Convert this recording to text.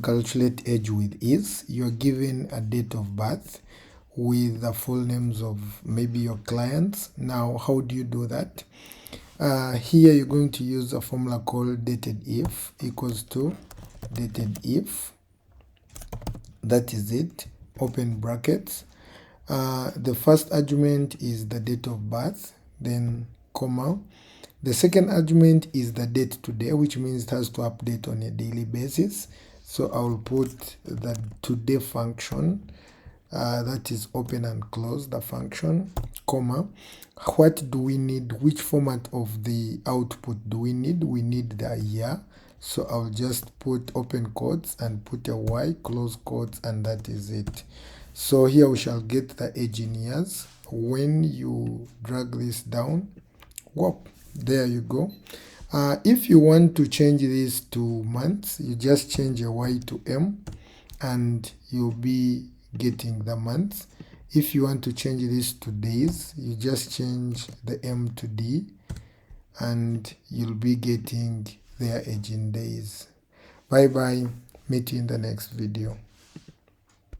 calculate age with ease. You're given a date of birth with the full names of maybe your clients. Now, how do you do that? Here you're going to use a formula called dated if equals to dated if, that is it, open brackets. The first argument is the date of birth, then comma. The second argument is the date today, which means it has to update on a daily basis. So I will put the today function, that is open and close the function, comma. What do we need? Which format of the output do we need? We need the year. So I'll just put open quotes and put a y, close quotes, and that is it. So here we shall get the age in years. When you drag this down, whoop, there you go. If you want to change this to months, you just change a y to m and you'll be getting the months. If you want to change this to days, you just change the m to d and you'll be getting their age in days. Bye bye. Meet you in the next video.